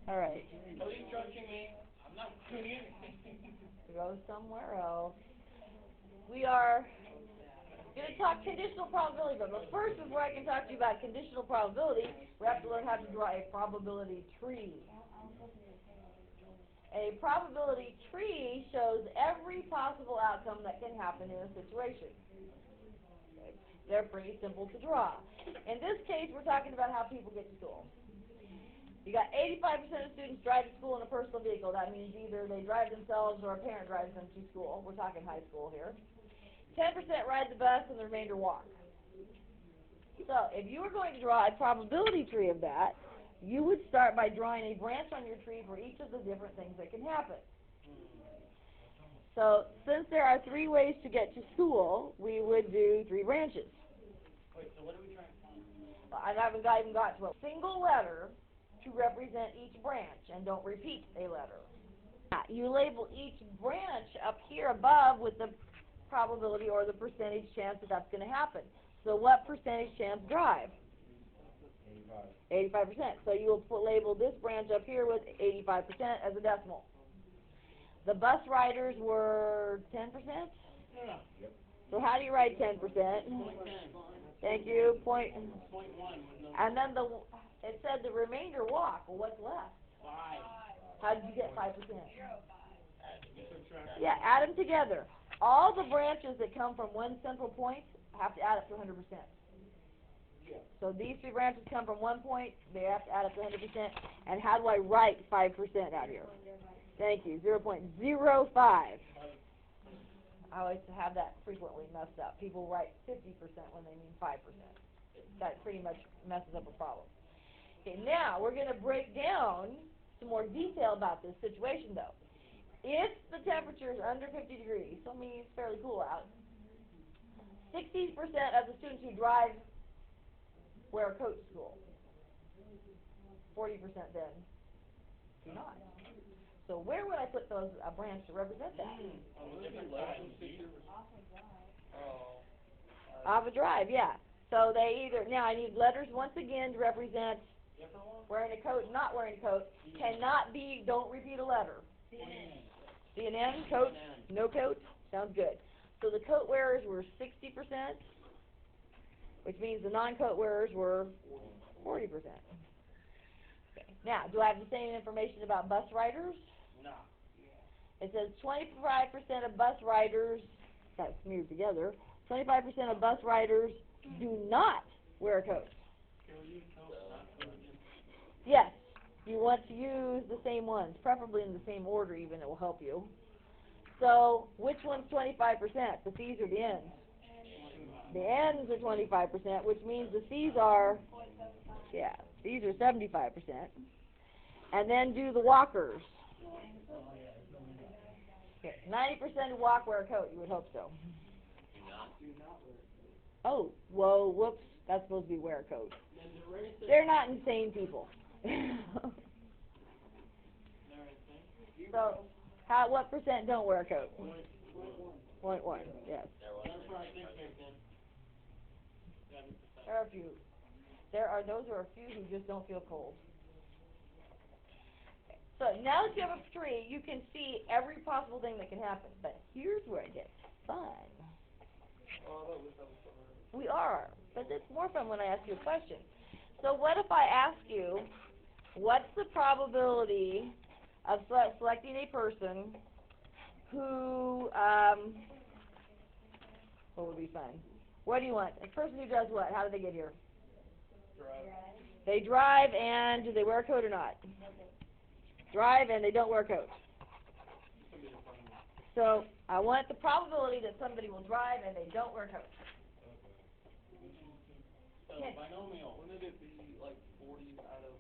All right. No instructing me. I'm not doing it. Go somewhere else. We are going to talk conditional probability, but first, before I can talk to you about conditional probability, we have to learn how to draw a probability tree. A probability tree shows every possible outcome that can happen in a situation. Okay. They're pretty simple to draw. In this case, we're talking about how people get to school. You got 85% of students drive to school in a personal vehicle. That means either they drive themselves or a parent drives them to school. We're talking high school here. 10% ride the bus and the remainder walk. So if you were going to draw a probability tree of that, you would start by drawing a branch on your tree for each of the different things that can happen. So since there are 3 ways to get to school, we would do 3 branches. Wait, so what are we trying to find? I haven't even got to a single letter to represent each branch, and don't repeat a letter. You label each branch up here above with the probability or the percentage chance that that's going to happen. So what percentage chance drive? 85%. So you will label this branch up here with 85% as a decimal. The bus riders were 10%? Yeah. So how do you write 10%? Thank you. Point. And then it said the remainder walk. Well, what's left? 5. How did you get 5%? Yeah, add them together. All the branches that come from one central point have to add up to 100%. So these 3 branches come from one point, they have to add up to 100%. And how do I write 5% out here? Thank you, 0.05. I always have that frequently messed up. People write 50% when they mean 5%. That pretty much messes up a problem. Okay, now we're going to break down some more detail about this situation, though. If the temperature is under 50 degrees, so I mean it's fairly cool out, 60% of the students who drive wear a coat to school. 40% then do not. So where would I put those a branch to represent that? Off a drive, yeah. So they either, now I need letters once again to represent wearing a coat, not wearing a coat. Cannot be, don't repeat a letter. CNN, coat, no coat, sounds good. So the coat wearers were 60%, which means the non-coat wearers were 40%. Okay. Now, do I have the same information about bus riders? No. It says 25% of bus riders, that's smeared together, 25% of bus riders do not wear a coat. Yes, you want to use the same ones, preferably in the same order even, it will help you. So, which one's 25%? The C's or the N's? The N's are 25%, which means the C's are, yeah, C's are 75%. And then do the walkers. Okay, 90% who walk wear a coat, you would hope so. Oh, whoa, whoops, that's supposed to be wear a coat. They're not insane people. So, what percent don't wear a coat? 0.1, yes. There are a few. Those are a few who just don't feel cold. So now that you have a tree, you can see every possible thing that can happen. But here's where it gets fun. We are, but it's more fun when I ask you a question. So what if I ask you, what's the probability of selecting a person who, what would be fun? What do you want? A person who does what? How do they get here? Drive. They drive, and do they wear a coat or not? Drive, and they don't wear a coat. So I want the probability that somebody will drive and they don't wear a coat. So binomial, wouldn't it be like 40 out of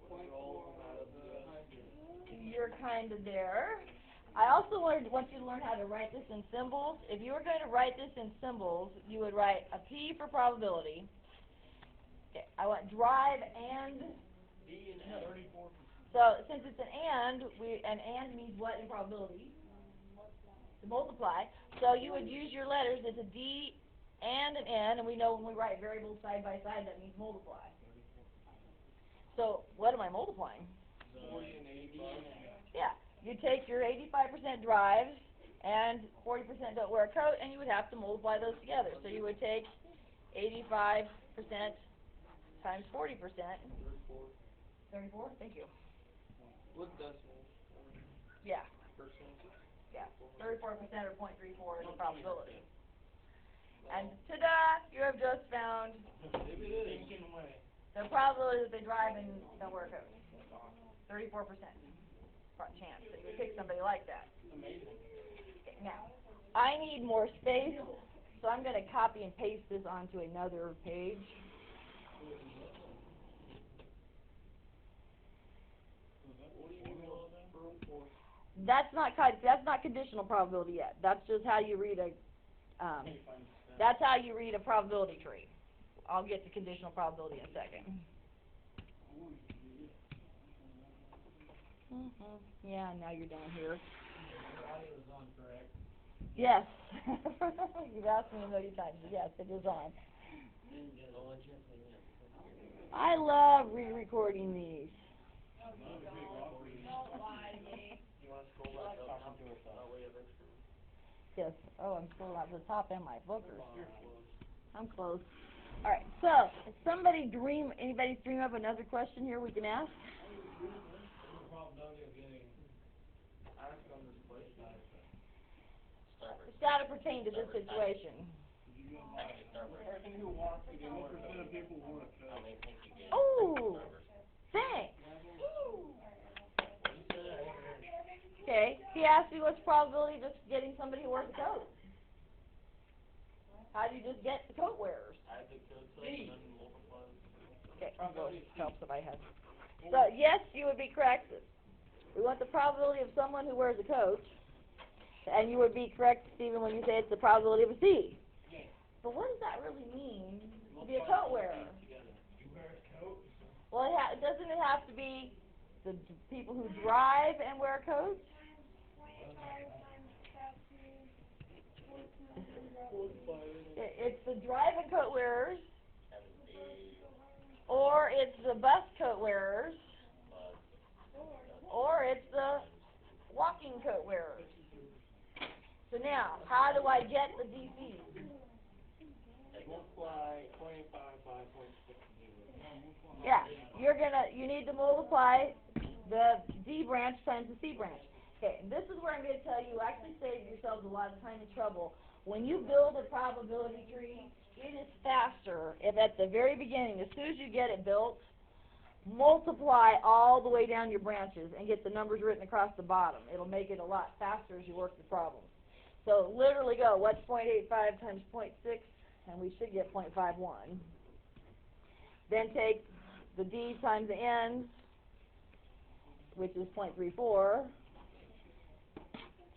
like all out of the... You're kind of there. I also want you to learn how to write this in symbols. If you were going to write this in symbols, you would write a P for probability. Okay, I want drive and D and 34%. So since it's an and means what in probability? To multiply. So you would use your letters. It's a D and an N, and we know when we write variables side by side, that means multiply. So what am I multiplying? 40 and 85. Yeah, you take your 85% drives and 40% don't wear a coat, and you would have to multiply those together. So you would take 85% times 40%. 34. 34? Thank you. What decimals? Yeah, Percentage? yeah. 34% or 0.34 is the probability. And ta-da! You have just found the probability that they drive and don't wear a coat. 34% chance that you would pick somebody like that. Amazing. Okay, now, I need more space, so I'm going to copy and paste this onto another page. That's not conditional probability yet. That's just how you read a probability tree. I'll get to conditional probability in a second. Yeah, now you're down here. Yes. You've asked me a million times. Yes, it is on. I love re-recording these. Yes. Oh, I'm scrolling out to the top and my bookers. I'm close. All right. So, anybody dream of another question here we can ask? It's got to pertain to this situation. Oh, thanks. Okay, he asked me what's the probability of just getting somebody who wears a coat. How do you just get the coat wearers? Okay, well, it helps if I have. So, yes, you would be correct. We want the probability of someone who wears a coat. And you would be correct, Stephen, when you say it's the probability of a C. But what does that really mean to be a coat wearer? Well, doesn't it have to be the people who drive and wear coats? It's the drive and coat wearers, or it's the bus coat wearers, or it's the walking coat wearers. So now, how do I get the DCs? Multiply 25 by 0.60. Yeah, you need to multiply the D branch times the C branch. Okay, and this is where I'm going to tell you actually save yourselves a lot of time and trouble. When you build a probability tree, it is faster if at the very beginning, as soon as you get it built, multiply all the way down your branches and get the numbers written across the bottom. It'll make it a lot faster as you work the problem. So literally go, what's 0.85 times 0.6? And we should get 0.51. Then take the D times the N's, which is 0.34.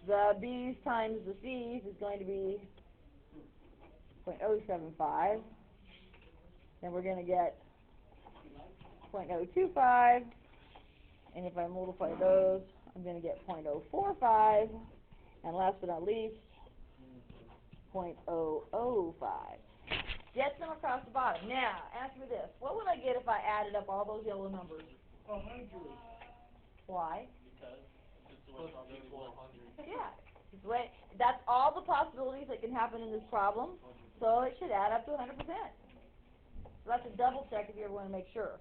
The B's times the C's is going to be 0.075. Then we're going to get 0.025. And if I multiply those, I'm going to get 0.045. And last but not least, 0.005. Get them across the bottom. Now, ask me this. What would I get if I added up all those yellow numbers? 100. Why? Because it's the way probability 100. Yeah. That's all the possibilities that can happen in this problem. So it should add up to 100%. So that's a double check if you ever want to make sure.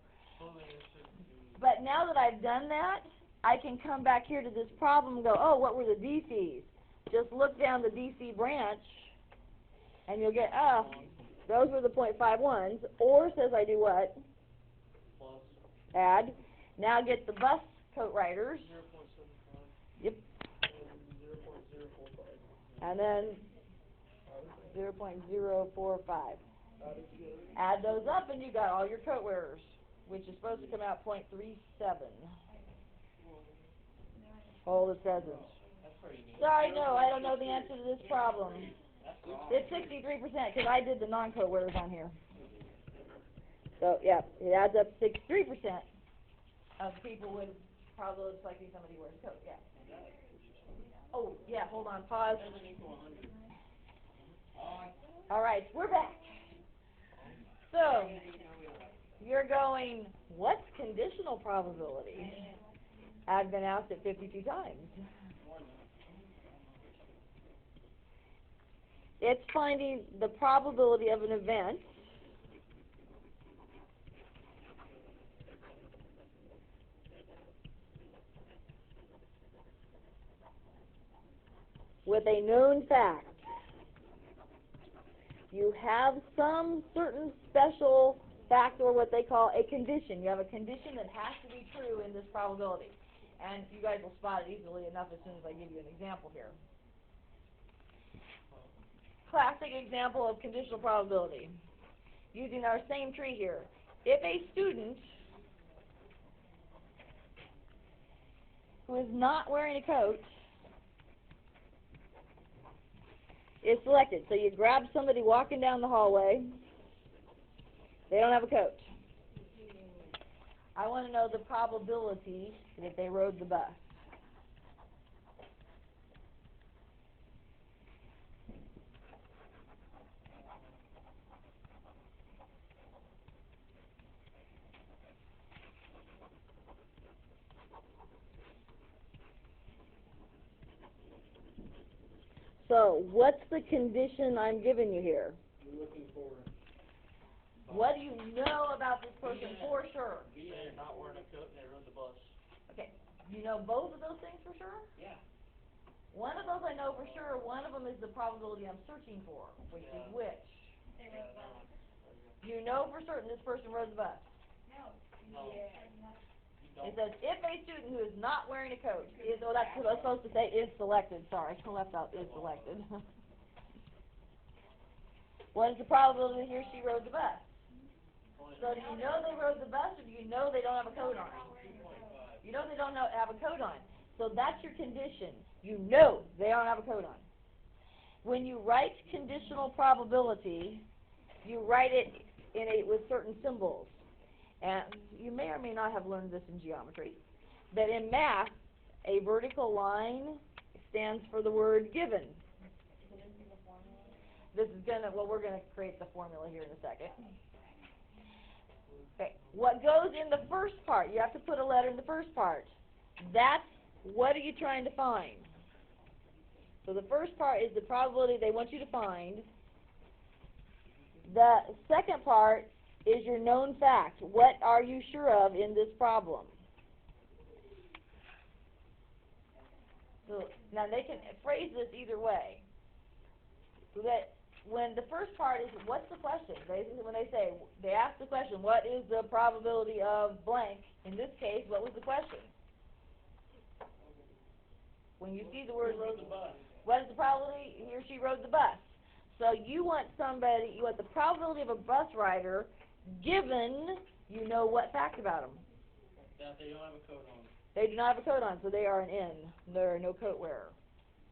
But now that I've done that, I can come back here to this problem and go, oh, what were the DCs? Just look down the DC branch, and you'll get, those were the 0.51s. Or says I do what? Plus. Add. Now get the bus coat riders. 0.75. Yep. And 0.045. And then 0.045. Add those up, and you got all your coat wearers, which is supposed to come out 0.37. Hold it doesn't. Sorry, no, I don't know the answer to this problem. It's 63% because I did the non-coat wearers on here. So, yeah, it adds up to 63% of people would probably selecting somebody who wears a coat, yeah. Oh, yeah, hold on, pause. All right, we're back. So, you're going, what's conditional probability? I've been asked it 52 times. It's finding the probability of an event with a known fact. You have some certain special fact, or what they call a condition. You have a condition that has to be true in this probability. And you guys will spot it easily enough as soon as I give you an example here. Classic example of conditional probability. Using our same tree here. If a student who is not wearing a coat is selected. So you grab somebody walking down the hallway. They don't have a coat. I want to know the probability that they rode the bus. So, what's the condition I'm giving you here? You're looking for What do you know about this person for sure? they're not wearing a coat and they rode the bus. Okay, you know both of those things for sure? Yeah. One of those I know for sure. One of them is the probability I'm searching for, which is which. You know for certain this person rode the bus. No. It says if a student who is not wearing a coat is, oh, that's what I was supposed to say, is selected. Sorry, I left out is selected. What is the probability that he or she rode the bus? So do you know they rode the bus, or do you know they don't have a coat on? You know they don't have a coat on. So that's your condition. You know they don't have a coat on. When you write conditional probability, you write it with certain symbols. And you may or may not have learned this in geometry, that in math, a vertical line stands for the word given. This is we're gonna create the formula here in a second. Okay, what goes in the first part? You have to put a letter in the first part. That's what are you trying to find? So the first part is the probability they want you to find. The second part is your known fact. What are you sure of in this problem? So now they can phrase this either way. So that when the first part is what's the question? They ask the question, what is the probability of blank? In this case, what was the question? When you see the word Who rode the bus? what is the probability he or she rode the bus? So you want the probability of a bus rider given you know what fact about them. That they don't have a coat on. They do not have a coat on, so they are an N. They're no coat wearer.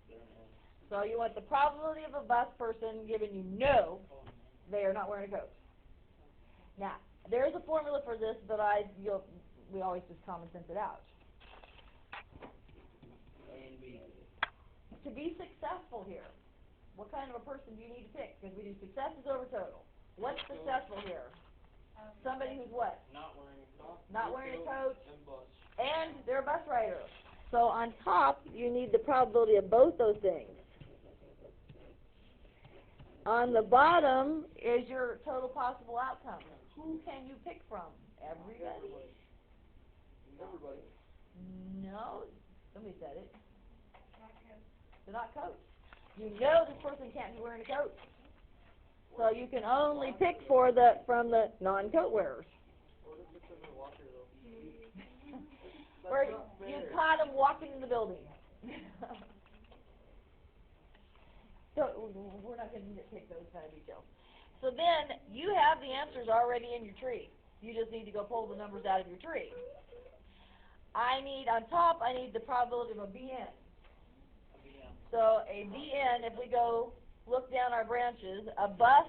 They're an N. So you want the probability of a bus person given you know they are not wearing a coat. Now, there's a formula for this, but we always just common sense it out. A and B. To be successful here, what kind of a person do you need to pick? Because we do successes over total. What's successful here? Somebody who's what? Not wearing a coat. Not wearing a coat. And bus. And they're a bus rider. So on top, you need the probability of both those things. On the bottom is your total possible outcome. Who can you pick from? Everybody? Everybody. No. Somebody said it. They're not coats. You know this person can't be wearing a coat. So you can only pick from the non-coat wearers. What if it's in the locker though? Where you caught them walking in the building. So we're not going to pick those kind of details. So then you have the answers already in your tree. You just need to go pull the numbers out of your tree. On top, I need the probability of a BN. So a BN, if we go look down our branches, a bus,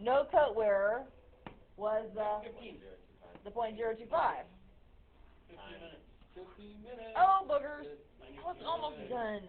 no coat wearer, was the 0.025. 15 minutes. Oh, boogers. It's almost done.